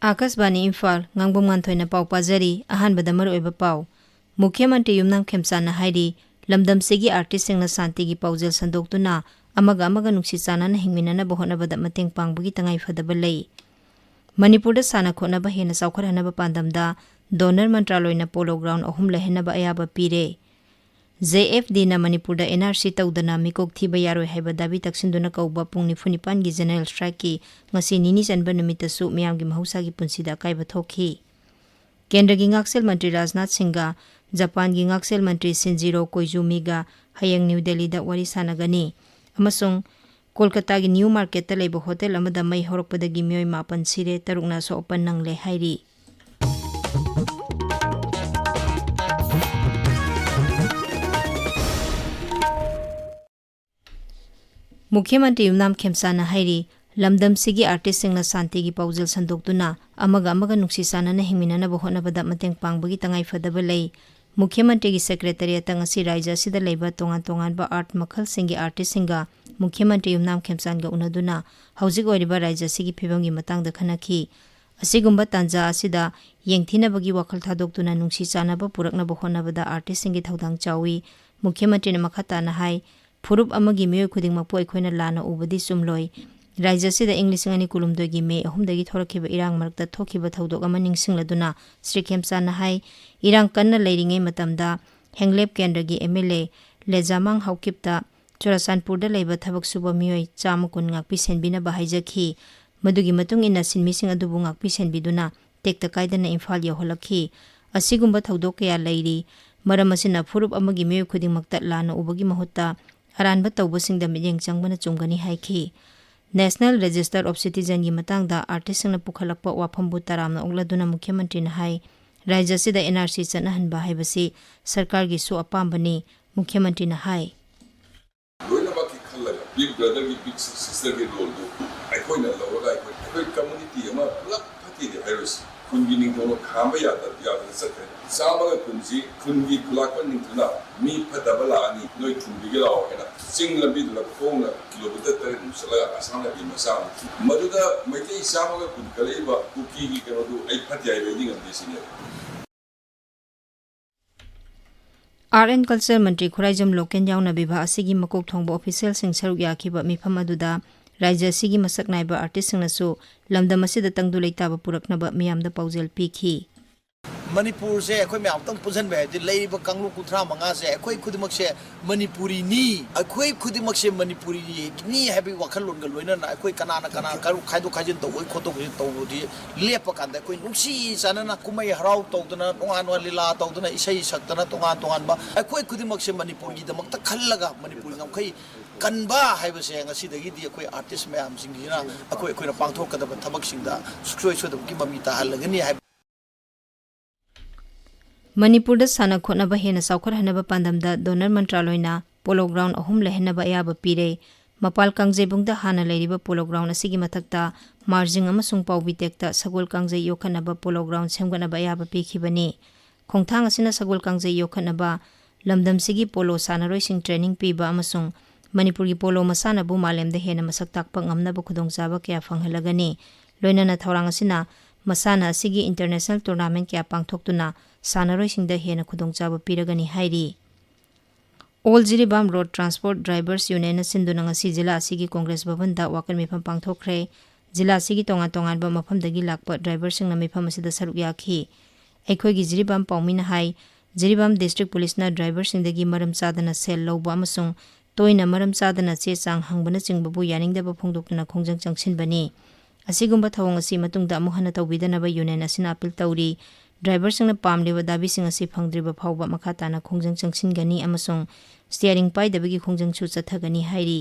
Akashvani Imphal Ngangbam Nganthoi पाव पाजरी अहानबदा मरुओइबा पाव मुख्यमंत्री Yumnam खेमसाना हाइरी लमदमसेगी artist सिंगना शांति की पाउजल संदोक्तुना अमगा अमगा नुक्सी चाना हिंगमिनना बहोनबदा मतेंग पांगबगी तंगाई फदबा लई मणिपुरदा साना खोनबा हेना साउखरहनबा पांदमदा डोनर मंत्रालयना पोलो ग्राउंड अहुम लहेनबा अयाबा पीरे JFD na Manipurda NRC tawdana mikok thiba yaroi haiba dabi taksinduna kauba pung 9 gi general strike ki ngasi nini janba numita su miyam gi mahausa gi punsida kaiba thokhi Kendra gi ngaksel mantri Rajnath Singha Japan gi ngaksel mantri Shinjiro Koizumi ga hayang New Delhi da wari sanagani amasung Kolkata gi New Market ta leiba hotel amada mai horokpada gi miyoi mapan sire tarukna so open nangle hairi मुख्यमंत्री Yumnam खेमसाना हाइरी लमदमसिगी artist सिंगना शांति की पाउजल संदोक्तुना अमगा अमगा नुक्सी साना हिंगमिनना बहोनबदा मतेंग पांगबगी तंगाई फदबा लई मुख्यमंत्री की secretariat ngasi राज्य सिदा लेबा तोंगान तोंगानबा आर्ट मखल सिंगी आर्टिस्ट सिंगा मुख्यमंत्री युमनाम खेमसानगा उनदुना हौजिक ओरिबा राज्य सिगी फिबमगी मतंगदा खनखी असिगुंबा तांजा असिदा येंगथिनबगी वखल थादोक्तुना नुक्सी चानाबा पुरकनबा होनबदा आर्टिस्ट सिंगी थौदांग चावी मुख्यमंत्री ने मखताना हाई फुरुप अमगी मेय खुदिंगमकपो अखोइना लाना उबदी सुमलोय राज्य सिदा इंग्लिश अनि कुलुमदोगी मे अहुमदगी थोरखिबा इरांग मरकता थोखिबा थौदोक अमा निंगसिंगलदुना श्री खेमसाना हाई इरांग कन्ना लैरिङै मतमदा हेंगलेब केंद्रगी MLA लेजामांग हौकिपता चोरासानपुरदा लैबा थबक सुबा मियोय चाम कुन ngakpi senbina bahaijakhi मदुगी मतुंग इना सिनमिसिंग अदुबु ngakpi senbiduna टेक्ता कायदना इम्फाल यहोलखी असिगुंबा थौदोक कया लैरी मरम असिना फुरुप अमगी मेय खुदिंगमकता लाना उबगी महुत्ता अरानबा तौबसिंगदा मियेंग चंगबना चुंगनी हाइखी नेशनल रजिस्टर ऑफ सिटीजन की मतंगदा आर्टिस्ट सिंगना पुखलकपा वाफमबु तरामना ओगलदुना मुख्यमंत्री ना हाई राज्य सिदा NRC चनहनबा हाइबसी सरकार की सो अपामबनी मुख्यमंत्री ना हाई लोइनबाकी खल्लगा बिग ब्रदर की बिग सिस्टर के रोल दो अखोइना लौरगा अखोइ कम्युनिटी अमा पुलप फातिदे हाइरोस खुनगी निंगथोनो खांबा यादा सके सामगा खुनजी खुनगी खुलाकन निंगथुना मी फदबला अनि नोइ थुंबिगे लाओ हेना सिंग लंबी दुला खोंगना किलोमीटर 3 मुसला आसामना की मसा मदुदा मैते सामगा खुन कलेबा कुकी की करोदु आई फति आई वेडिंग अंदेसिने आर्ट एंड कल्चर मंत्री खुराइजम लोकेन यावना विभा असिगी मकोक थोंबो ऑफिशियल सिंग सरुक याखिबा मिफम अदुदा राज्य सिगी मसक नाइबा आर्टिस्ट सिंगनसु लमदम असिदा तंगदु लेताबा पुरकनबा मियामदा पाउजेल पीखी मणिपुर से अखोई म्याम पुजन बे लेब कांगलु कुथरा मंगा से अखोई खुदिमक से मणिपुरी नी अखोई खुदिमक से मणिपुरी नी हैबी वखल लोन गलोइना ना अखोई कना करू खाइदो खाजिन तो ओइ खोतो खजिन तो दि लेप कांदा अखोई नुक्सी सानना कुमै हराउ तौदना तोंगान वा लीला तौदना इसै सकतना तोंगान बा अखोई खुदिमक से मणिपुर की दमक खल्लगा मणिपुर गमखै कनबा हाइबसे ngasiदगी di अखोई आर्टिस्ट म्याम सिंगिना अखोई अखोइना पांथोकदब थबक सिंगदा सुक्सोय सोदब की ममी ताहलगनी हाइ मणिपुरदा साना खोनबा हेना साउखरहनबा पांदमदा डोनर मंत्रालयना पोलो ग्राउंड अहुम लहेनबा अयाबा पीरे मपाल कांगजेबुंगदा हाना लेरिबा polo ground असिगी मथक्ता margin अमसुंग पाउबी टेक्ता Sagol कांगजे योखनबा polo ground सेमगनबा अयाबा पीखिबनी खोंथांग असिना सगोल कांगजे योखनबा लमदमसिगी पोलो सानारोइसिंग ट्रेनिंग पीबा अमसुंग मणिपुरगी पोलो मसानाबु मालेमदा हेना मसक ताकपा ngamnaba khudongchaba kya phanghalagani loinana thorang asina masana asigi international tournament kya pangthoktuna sanaroi hena khudongchaba piragani hairi All Jiribam Road Transport Drivers Union sinduna ngasi jila asigi Congress Bhavan da wakal mifam pangthokre jila asigi tongan ba mafam dagi lakpa driver singna mifam asida saruk yakhi aikhoi gi Jiribam paumina hai Jiribam district police na driver singdagi maram sadana sel lawba amasung toina maram sadana che chang hangbana chingbabu yaningdaba phongdokna khongjang changsinbani asigumba thawang asi matungda amuhana tawbidana ba union asina appeal tawri driver singna pamliba dabi sing asi phangdriba phawba makhatana khongjang changsingani amasung steering pai dabagi khongjang chu chathagani hairi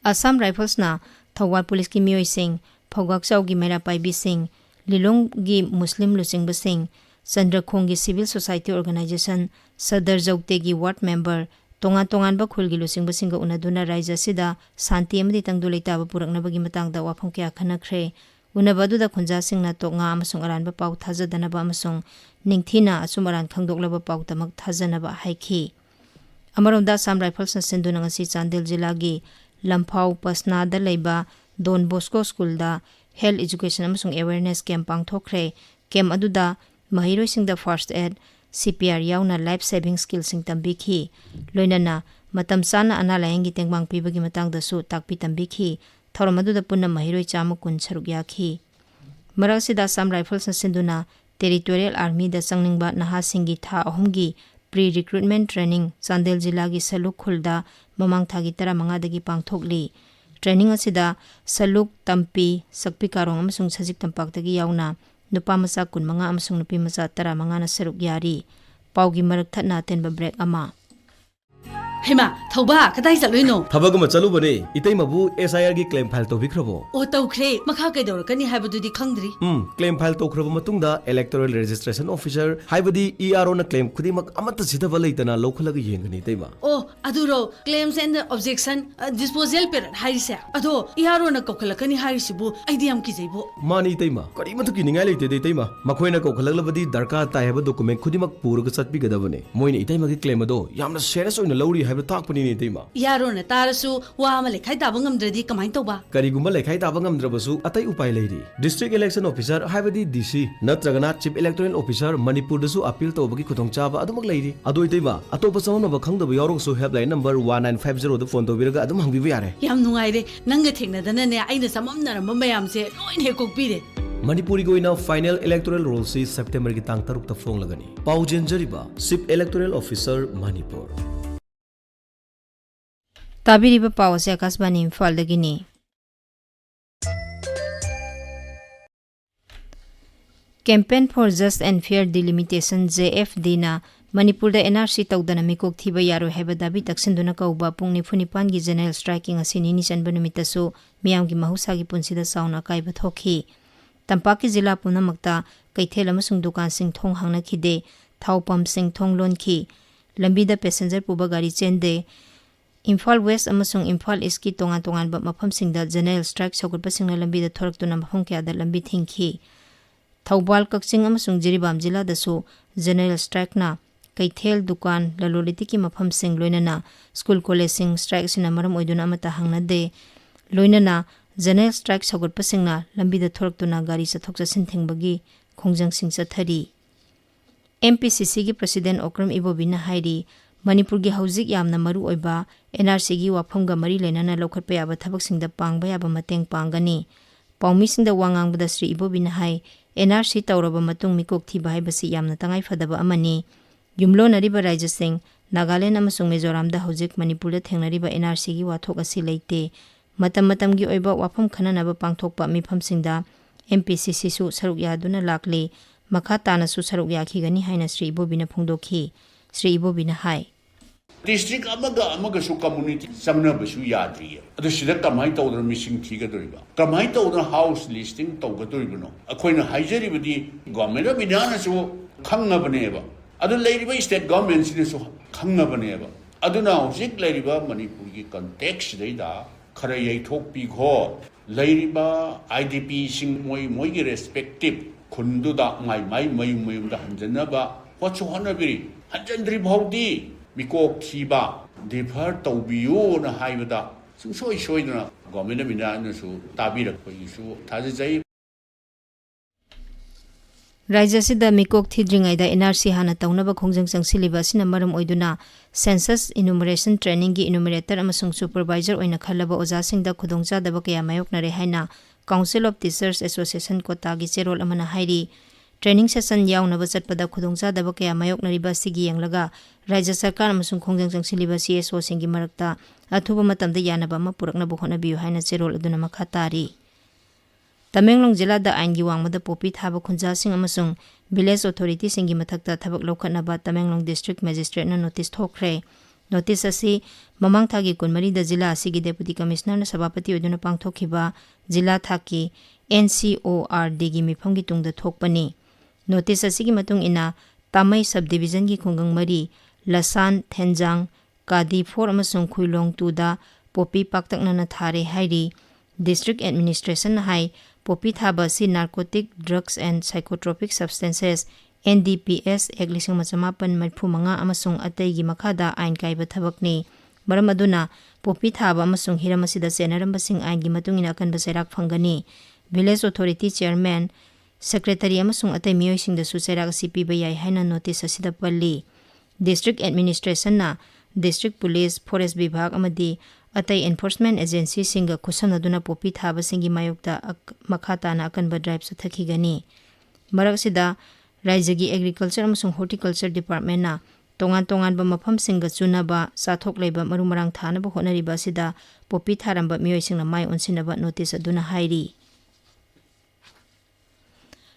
Assam Rifles na Thawar Police ki miyoi sing Phawgak Chau gi Mera Pai bi sing Lilong gi Muslim Lusing ba sing Chandrakhong gi Civil Society Organization Sadar Jaukte gi Ward Member tongan ba khulgi lusing ba singa unaduna raija sida santi amadi tangdu leita ba purakna bagi matang da wafam kya khanakhre unabadu da khunja singna to nga amasung aran ba pau thajadana ba amasung ningthina asumaran khangdokla ba pau tamak thajana ba haikhi amaronda Assam Rifles na sinduna ngasi Chandel jila gi Lamphau Pasna da leiba Don Bosco School da health education amasung awareness camp pangthokre camp aduda mahiroisingda first aid CPR yauna life saving skills sing tambikhi loinana matam sana ana layangi tengbang pibagi matangda su takpi tambikhi thoram aduda punna mahiroi chama kun saruk yakhi marasida Assam Rifles na sinduna Territorial Army da sangningba naha singi tha ahumgi pre-recruitment training Chandel Jilla gi Saluk Khulda mamang thagi tara manga dagi pangthokli training asida Saluk Tampi Sakpi Karong amasung Sajik Tampak dagi yauna nupa masa kun manga amasung nupi masa tara manga na saruk yari paugi marak thatna tenba break ama Hema, thauba, kadai chatloino? Thabagama chalubane, itaimabu SIR gi claim file tawbikrabo. O tawkhre, makha kaidorkani haibadudi khangdri. Claim file tawkraba matungda electoral registration officer haibadi ERO na claim khudimak amata sidaba leitana lokhalaga yengani taima. O aduro claims and objection disposal period harise. Ado ERO na kokhalakani harisibu idm ki jaibo. Mani taima, kari matu ki ningai leite de taima. Makhoina kokhalaglavadi darka taihaba document khudimak puraga chatpi gadabane. Moina itaima gi claim ado yamna serious oina lauri Yaro na tarasu wa ma lekhai taba ngamdradi kamai tawba karigumba lekhai taba ngamdrabasu atai upai leiri district election officer haibadi DC natragana chief electoral officer Manipur dasu appeal tawbagi khutongchaba adumak leiri ado itaiba atopa samonaba khangdaba yaurongsu helpline number 1950 da phone tawbiraga adum hangbibu yare yam nungaire nanga thengna ne aina samamnaramba mayamse loin he kokpire Manipuri goina final electoral roll si September ki tang 3 ta phong lagani paujen jariba chief electoral officer Manipur Tabiriba pawase Akasbani Imphal dagini Campaign for Just and Fair Delimitation JFD na Manipur da NRC tawdana mikok thiba yaro heba dabi taksinduna kauba pung nifunipan gi general striking asini ni chanba numitasu miyam gi mahusa gi punsida sauna kaiba thokhi Tampaki jila punamakta kaithel amasung dukan sing thong hangna khide thawpam sing thong lon khi lambida passenger puba gari chende Imphal West amasung Imphal East ki tongan ba mafam singda general strike sogurpa singna lambi da thoraktuna mafam kya da lambi thingki Thaubal Kakching amasung Jiribam jila da su general strike na kaithel dukan laloliti ki mafam sing loinana school college sing strike sina maram oiduna amata hangna de loinana general strike sogurpa singna lambi da thoraktuna gari sathok jasin thingbagi khongjang sing chathari MPCC gi president Okram Ibobina hairi Manipur gi hauzik yamna maru oiba NRC gi wafamga mari lenana lokhatpa yaba thabaksingda pangba yaba mateng pangani paummisingda wangangbada Sri Ibobina hai NRC tawraba matung mikok thiba haibasi yamna tangai fadaba amani yumlo nariba raija sing Nagaland amasung Mizoram da hauzik Manipur da thengnariba NRC gi wathok asi leite matam gi oiba wafam khananaba pangthokpa mifamsingda MPCC su saruk yaduna lakle makha tana su saruk yakhigani haina Sri Ibobina phongdokhi Sri Ibobina hai District amaga su community samna basu yadri adu sida kamai tawdra missing thiga doriba kamai tawdra house listing tawga doribano akoina haijari badi government of India su khangna baneba adu leiriba state government sida su khangna baneba aduna hojik leiriba Manipur gi context deida khara yai thok pi kho leiriba IDP sing moi gi respective khundu da mai da hanjanaba what's honabiri hanjandri bhaudi mikok thiba defer tawbiyo na haibada soi na government mina na su tabirak pai su thajai Raija sida mikok thidringai da NRC hana tawnaba khongjang changsiliba sina maram oiduna census enumeration training gi enumerator amasung supervisor oina khalaba oja singda khudongcha daba kaya mayoknare haina Council of Teachers Association kota gi cherol amana hairi training session yaunaba chatpada khudongcha daba kaya mayoknariba sigi yanglaga Raja Sarkar amasung khongjang changsiliba CSO singi marakta athuba matamda yanaba ma purakna bohona biyu haina cherol aduna makha tari Tamenglong jila da aingi wangmada popi thaba khunja sing amasung village authority singi mathakta thabak lokhatnaba Tamenglong district magistrate na notice thokre notice asi mamang thagi kunmari da jila asigi deputy commissioner na sabapati oduna pangthokhiba jila thaki NCORD gi mifamgi tungda thokpani notice asigi matung ina Tamai subdivision gi khongang mari Lasan Thenjang Kadi 4 amasung Khuilong 2 da popi paktakna na thare hairi district administration hai popi thaba si narcotic drugs and psychotropic substances NDPS Eglising Machamapan Marphumanga amasung atay gi makhada ain kaiba thabakni maram aduna popi thaba amasung hiramasida senarambasing ain gi matungina kan baserak phangani village authority chairman, secretary ꯑꯃꯁꯨꯡ ꯑꯇꯩ ꯃꯤꯑꯣꯏꯁꯤꯡꯗꯁꯨ ꯆꯩꯔꯥꯛ ꯑꯁꯤ ꯄꯤꯕ ꯌꯥꯏ ꯍꯥꯏꯅ notice ꯑꯁꯤꯗ ꯄꯜꯂꯤ꯫ District ꯑꯦꯗꯃꯤꯅꯤꯁꯇ꯭ꯔꯦꯁꯟꯅ district police, forest ꯕꯤꯚꯥꯒ ꯑꯃꯗꯤ ꯑꯇꯩ ꯑꯦꯟꯐꯣꯔꯁꯃꯦꯟꯠ ꯑꯦꯖꯦꯟꯁꯤꯁꯤꯡꯒ ꯈꯨꯠꯁꯝꯅꯗꯨꯅ ꯄꯣꯄꯤ ꯊꯥꯕꯁꯤꯡꯒꯤ ꯃꯥꯌꯣꯛꯇ ꯃꯈꯥ ꯇꯥꯅ ꯑꯀꯟꯕ ꯗ꯭ꯔꯥꯏꯕ ꯆꯠꯊꯈꯤꯒꯅꯤ꯫ ꯃꯔꯛ ꯑꯁꯤꯗ ꯔꯥꯏꯖ꯭ꯌꯒꯤ ꯑꯦꯒ꯭ꯔꯤꯀꯜꯆꯔ ꯑꯃꯁꯨꯡ ꯍꯣꯔꯇꯤꯀꯜꯆꯔ ꯗꯤꯄꯥꯔꯠꯃꯦꯟꯠꯅ ꯇꯣꯉꯥꯟ-ꯇꯣꯉꯥꯟꯕ ꯃꯐꯝꯁꯤꯡꯒ ꯆꯨꯅꯕ ꯆꯥꯊꯣꯛ ꯂꯩꯕ ꯃꯔꯨ-ꯃꯔꯥꯡ ꯊꯥꯅꯕ ꯍꯣꯠꯅꯔꯤꯕ ꯑꯁꯤꯗ ꯄꯣꯄꯤ ꯊꯥꯔꯝꯕ ꯃꯤꯑꯣꯏꯁꯤꯡꯅ ꯃꯥꯏ ꯑꯣꯟꯁꯤꯟꯅꯕ ꯅꯣꯇꯤꯁ ꯑꯗꯨꯅ ꯍꯥꯏꯔꯤ꯫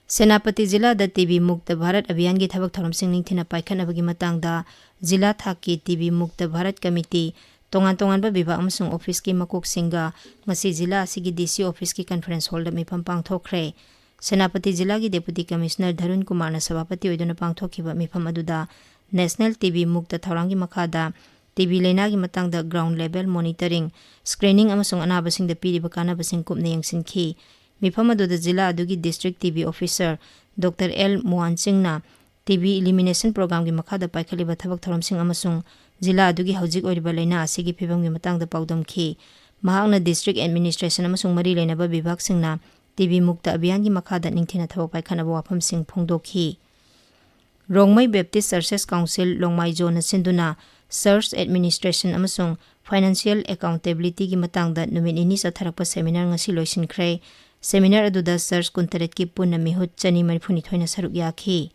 ꯁꯦꯅꯥꯄꯇꯤ ꯖꯤꯂꯥꯗ ꯇꯤꯕꯤ ꯃꯨꯛꯇ ꯚꯥꯔꯠ ꯑꯚꯤꯌꯥꯟꯒꯤ ꯊꯕꯛ ꯊꯧꯔꯝꯁꯤꯡ ꯅꯤꯡꯊꯤꯅ ꯄꯥꯏꯈꯠꯅꯕꯒꯤ ꯃꯇꯥꯡꯗ ꯖꯤꯂꯥ ꯊꯥꯛꯀꯤ ꯇꯤꯕꯤ ꯃꯨꯛꯇ ꯚꯥꯔꯠ ꯀꯃꯤꯇꯤ, ꯇꯣꯉꯥꯟ-ꯇꯣꯉꯥꯟꯕ ꯕꯤꯚꯥꯒ ꯑꯃꯁꯨꯡ ꯑꯣꯐꯤꯁꯀꯤ ꯃꯀꯣꯛꯁꯤꯡꯒ ꯉꯁꯤ ꯖꯤꯂꯥ ꯑꯁꯤꯒꯤ ꯗꯤꯁꯤ ꯑꯣꯐꯤꯁꯀꯤ ꯀꯟꯐꯔꯦꯟꯁ ꯍꯣꯜꯗ ꯃꯤꯐꯝ ꯄꯥꯡꯊꯣꯛꯈ꯭ꯔꯦ꯫ ꯁꯦꯅꯥꯄꯇꯤ ꯖꯤꯂꯥꯒꯤ ꯗꯦꯄꯨꯇꯤ ꯀꯃꯤꯁꯅꯔ ꯙꯔꯨꯟ ꯀꯨꯃꯥꯔꯅ ꯁꯚꯥꯄꯇꯤ ꯑꯣꯏꯗꯨꯅ ꯄꯥꯡꯊꯣꯛꯈꯤꯕ ꯃꯤꯐꯝ ꯑꯗꯨꯗ ꯅꯦꯁꯅꯦꯜ ꯇꯤꯕꯤ ꯃꯨꯛꯇ ꯊꯧꯔꯥꯡꯒꯤ ꯃꯈꯥꯗ ꯇꯤꯕꯤ ꯂꯩꯅꯥꯒꯤ ꯃꯇꯥꯡꯗ ꯒ꯭ꯔꯥꯎꯟ ꯂꯦꯚꯦꯜ ꯃꯣꯅꯤꯇꯔꯤꯡ, ꯁ꯭ꯀ꯭ꯔꯤꯅꯤꯡ ꯑꯃꯁꯨꯡ ꯑꯅꯥꯕꯁꯤꯡꯗ ꯄꯤꯔꯤꯕ ꯀꯥꯟꯅꯕꯁꯤꯡ ꯀꯨꯞꯅ ꯌꯦꯡꯁꯤꯟꯈꯤ꯫ ꯃꯤꯐꯝ ꯑꯗꯨꯗ ꯖꯤꯂꯥ ꯑꯗꯨꯒꯤ district TB officer doctor L ꯃꯨꯋꯥꯟꯁꯤꯡꯅ ꯇꯤꯕꯤ ꯏꯂꯤꯃꯤꯅꯦꯁꯟ ꯄ꯭ꯔꯣꯒ꯭ꯔꯥꯝꯒꯤ ꯃꯈꯥꯗ ꯄꯥꯏꯈꯠꯂꯤꯕ ꯊꯕꯛ ꯊꯧꯔꯝꯁꯤꯡ ꯑꯃꯁꯨꯡ ꯖꯤꯂꯥ ꯑꯗꯨꯒꯤ ꯍꯧꯖꯤꯛ ꯑꯣꯏꯔꯤꯕ ꯂꯩꯅꯥ ꯑꯁꯤꯒꯤ ꯐꯤꯚꯝꯒꯤ ꯃꯇꯥꯡꯗ ꯄꯥꯎꯗꯝꯈꯤ꯫ ꯃꯍꯥꯛꯅ ꯗꯤꯁꯇ꯭ꯔꯤꯛ ꯑꯦꯗꯃꯤꯅꯤꯁꯇ꯭ꯔꯦꯁꯟ ꯑꯃꯁꯨꯡ ꯃꯔꯤ ꯂꯩꯅꯕ ꯕꯤꯚꯥꯒꯁꯤꯡꯅ ꯇꯤꯕꯤ ꯃꯨꯛꯇ ꯑꯚꯤꯌꯥꯟꯒꯤ ꯃꯈꯥꯗ ꯅꯤꯡꯊꯤꯅ ꯊꯕꯛ ꯄꯥꯏꯈꯠꯅꯕ ꯋꯥꯐꯝꯁꯤꯡ ꯐꯣꯡꯗꯣꯛꯈꯤ꯫ ꯔꯣꯡꯃꯩ ꯕꯦꯞꯇꯤꯁꯠ ꯆꯔꯆꯦꯁ ꯀꯥꯎꯟꯁꯤꯜ ꯂꯣꯡꯃꯥꯏ ꯖꯣꯟꯅ ꯁꯤꯟꯗꯨꯅ ꯆꯔꯆ ꯑꯦꯗꯃꯤꯅꯤꯁꯇ꯭ꯔꯦꯁꯟ ꯑꯃꯁꯨꯡ ꯐꯥꯏꯅꯥꯟꯁꯤꯌꯦꯜ ꯑꯦꯀꯥꯎꯟꯇꯦꯕꯤꯂꯤꯇꯤꯒꯤ ꯃꯇꯥꯡꯗ ꯅꯨꯃꯤꯠ ꯅꯤꯅꯤ ꯆꯠꯊꯔꯛꯄ ꯁꯦꯃꯤꯅꯥꯔ ꯉꯁꯤ ꯂꯣꯏꯁꯤꯟꯈ꯭ꯔꯦ꯫ ꯁꯦꯃꯤꯅꯥꯔ ꯑꯗꯨꯗ ꯆꯔꯆ 29ꯀꯤ ꯄꯨꯟꯅ ꯃꯤꯍꯨꯠ 232ꯅ ꯁꯔꯨꯛ ꯌꯥꯈꯤ꯫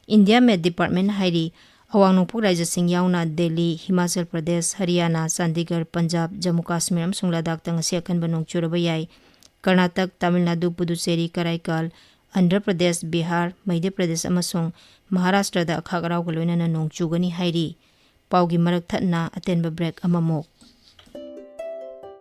ꯏꯟꯗꯤꯌꯥ ꯃꯦꯠ ꯗꯤꯄꯥꯔꯠꯃꯦꯟꯠꯅ ꯍꯥꯏꯔꯤ ꯑꯋꯥꯡ ꯅꯣꯡꯄꯣꯛ ꯔꯥꯏꯖ꯭ꯌꯁꯤꯡ ꯌꯥꯎꯅ ꯗꯦꯜꯂꯤ, ꯍꯤꯃꯥꯆꯜ ꯄ꯭ꯔꯗꯦꯁ, ꯍꯔꯤꯌꯥꯅꯥ, ꯆꯥꯟꯗꯤꯒꯔ, ꯄꯟꯖꯥꯕ, ꯖꯝꯃꯨ ꯀꯥꯁꯃꯤꯔ ꯑꯃꯁꯨꯡ ꯂꯗꯥꯈꯇ ꯉꯁꯤ ꯑꯀꯟꯕ ꯅꯣꯡ ꯆꯨꯔꯕ ꯌꯥꯏ꯫ ꯀꯔꯅꯥꯇꯛ, ꯇꯥꯃꯤꯜ ꯅꯥꯗꯨ, ꯄꯨꯗꯨꯆꯦꯔꯤ, ꯀꯔꯥꯏꯀꯥꯜ, ꯑꯟꯙ꯭ꯔ ꯄ꯭ꯔꯗꯦꯁ, ꯕꯤꯍꯥꯔ, ꯃꯩꯙ꯭ꯌ ꯄ꯭ꯔꯗꯦꯁ ꯑꯃꯁꯨꯡ ꯃꯍꯥꯔꯥꯁꯇ꯭ꯔꯗ ꯑꯈꯥꯛ ꯑꯔꯥꯎꯒ ꯂꯣꯏꯅꯅ ꯅꯣꯡ ꯆꯨꯒꯅꯤ ꯍꯥꯏꯔꯤ꯫ ꯄꯥꯎꯒꯤ ꯃꯔꯛ ꯊꯠꯅ ꯑꯇꯦꯟꯕ ꯕ꯭ꯔꯦꯛ ꯑꯃꯃꯨꯛ꯫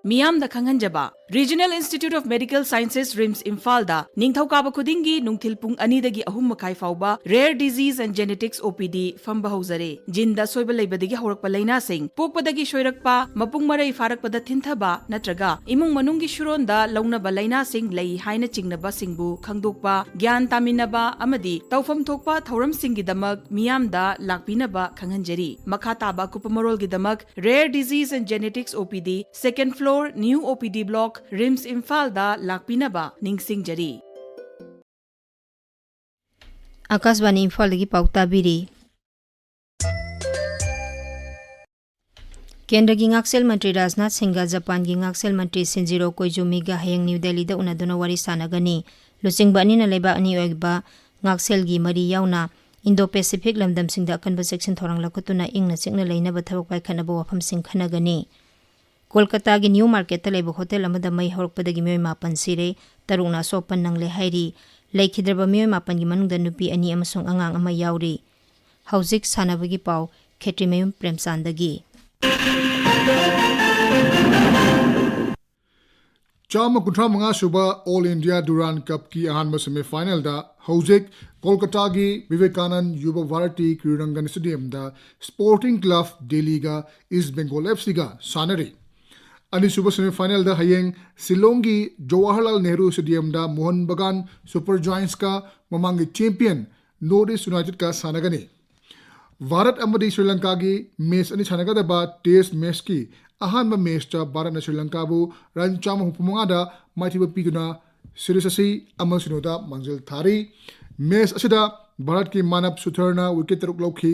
ꯃꯤꯌꯥꯝꯗ ꯈꯪꯍꯟꯖꯕ regional institute of medical sciences RIMS ꯏꯝꯐꯥꯜꯗ ꯅꯤꯡꯊꯧꯀꯥꯕ ꯈꯨꯗꯤꯡꯒꯤ ꯅꯨꯡꯊꯤꯜ ꯄꯨꯡ 2ꯗꯒꯤ 3:30 ꯐꯥꯎꯕ rare disease and genetics OPD ꯐꯝꯕ ꯍꯧꯖꯔꯦ꯫ ꯖꯤꯟꯗ ꯑꯁꯣꯏꯕ ꯂꯩꯕꯗꯒꯤ ꯍꯧꯔꯛꯄ ꯂꯩꯅꯥꯁꯤꯡ, ꯄꯣꯛꯄꯗꯒꯤ ꯁꯣꯏꯔꯛꯄ, ꯃꯄꯨꯡ ꯃꯔꯩ ꯐꯥꯔꯛꯄꯗ ꯊꯤꯟꯊꯕ ꯅꯠꯇ꯭ꯔꯒ ꯏꯃꯨꯡ ꯃꯅꯨꯡꯒꯤ ꯁꯨꯔꯣꯟꯗ ꯂꯧꯅꯕ ꯂꯩꯅꯥꯁꯤꯡ ꯂꯩ ꯍꯥꯏꯅ ꯆꯤꯡꯅꯕꯁꯤꯡꯕꯨ ꯈꯪꯗꯣꯛꯄ, ꯒ꯭ꯌꯥꯟ ꯇꯥꯃꯤꯟꯅꯕ ꯑꯃꯗꯤ ꯇꯧꯐꯝ ꯊꯣꯛꯄ ꯊꯧꯔꯝꯁꯤꯡꯒꯤꯗꯃꯛ ꯃꯤꯌꯥꯝꯗ ꯂꯥꯛꯄꯤꯅꯕ ꯈꯪꯍꯟꯖꯔꯤ꯫ ꯃꯈꯥ ꯇꯥꯕ ꯑꯀꯨꯞꯄ ꯃꯔꯣꯜꯒꯤꯗꯃꯛ rare disease and genetics OPD, 2nd floor, new OPD block, RIMS ꯏꯝꯐꯥꯜꯗ ꯂꯥꯛꯄꯤꯅꯕ ꯅꯤꯡꯁꯤꯡꯖꯔꯤ꯫ आकाशवाणी इम्फाल की पाउ ताबीरी। केंद्र की ngaksel मंत्री राजनाथ सिंह जापान की ngaksel मंत्री शिंजिरो कोइजुमी गा हयंग न्यू दिल्ली दा उनादुना वारी सानागनी। लुचिंगबा अनिना लेबा अनि ओइबा ngaksel gi mari yauna Indo Pacific Lamdam Singh दा अकनबा सेक्शन थोरंग लखतुना इंगना चिंगना लेनबा थबक पाइखनबा वफम सिंह खनगनी। कोलकाता की न्यू मार्केट लेब होटल अमदा मई हरकपदगी मियोय मापन सिरे, तरुना सोपन नंगले हाइरी। लेखिद्रबा मियोय मापन की मनुंगदा नुपी अनि अमसुंग अंगांग अमा याउरी। हौजिक सानाबगी पाउ खेत्रिमयुम प्रेमचांदगी। चाम कुंथ्रा मंगा सुबा ऑल इंडिया डुरान कप की अहानब सेमीफाइनल दा हौजिक कोलकाता की विवेकानंद युवा भारती क्रीडांगन स्टेडियम दा स्पोर्टिंग क्लब दिल्ली गा ईस्ट बंगाल FC गा सानरी। अनिसुबा सेमीफाइनल दा हयेंग शिलोंग की जवाहरलाल नेहरू स्टेडियम दा मोहन बगान सुपर जायंट्स का ममांगी चैंपियन नॉर्थ ईस्ट यूनाइटेड का सानगनी। भारत अमदी श्रीलंका की मैच अनि सानगदबा टेस्ट मैच की अहानब मैच ता भारत ने श्रीलंका बु रन 435 माइथिबा पीदुना सीरीज असि अमल सिनोदा मंजिल थारी। मैच असिदा भारत की मानव सुथरना विकेट 6 लौखी,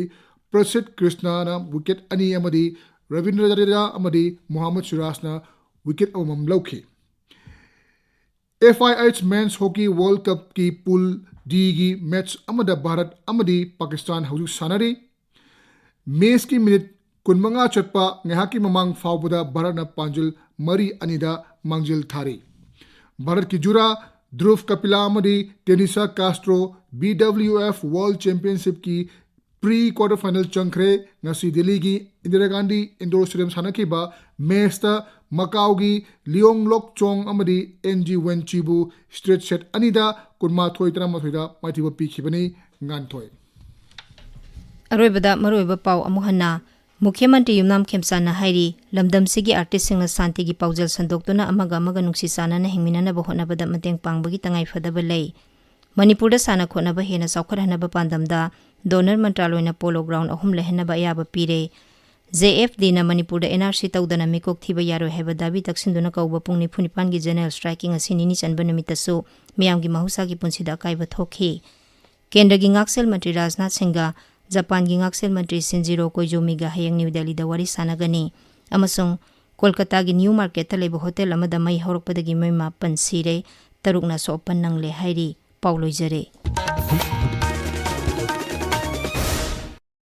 प्रसिद्ध कृष्णना विकेट अनि अमदी रविंद्र जडेजा अमदी मोहम्मद सिराजना विकेट अमम लौखी। FIH men's hockey world cup की पूल D की मैच अमदा भारत अमदी पाकिस्तान हौजिक सानरी। मैच की मिनट 15 चटपा ngahak की ममांग फाउबदा भारत ना पांजुल मरी अनिदा मंजिल थारी। भारत की जुरा ध्रुव कपिला अमदी टेनिसा कास्ट्रो BWF वर्ल्ड चैंपियनशिप की प्री क्वार्टर फाइनल चंखरे ngasi दिल्ली की इंदिरा गांधी इंडोर स्टेडियम सानखिबा मैच ता मकाउ की लियोंग लोक चोंग अमदी NG वेंचीबू स्ट्रेट सेट अनिदा 13-13 माइथिबा पीखिबनी nganthoi। अरोइबदा मरोइबा पाउ अमुहन्ना मुख्यमंत्री युमनाम खेमसाना हाइरी लमदम सिगी आर्टिस्ट सिंगना शांति की पाउजल संदोक्तुना अमगा अमगा नुक्सी सानाना हिंगमिनानबा होनाबदा मतेंग पांगबगी तंगाई फदबा लई। मणिपुरदा साना खोनाबा हेना चौखरहनबा पांदमदा डोनर मंत्रालयना पोलो ग्राउंड 3 लेहनबा अयाबा पीरे। JFD na Manipur da NRC tawdana mikok thiba yaro heba dabi taksinduna kauba pung 9 gi general striking asini ni chanba namitasu miyam gi mahusa gi punsida kaiba thokhi Kendra gi ngaksel mantri Rajnath Singha Japan gi ngaksel mantri Shinjiro Koizumi ga hayang New Delhi da wari sanagani amasung Kolkata gi New Market ta leba hotel amada mai horokpada gi mai 8 sire tarukna so open nang le hairi pauloi jare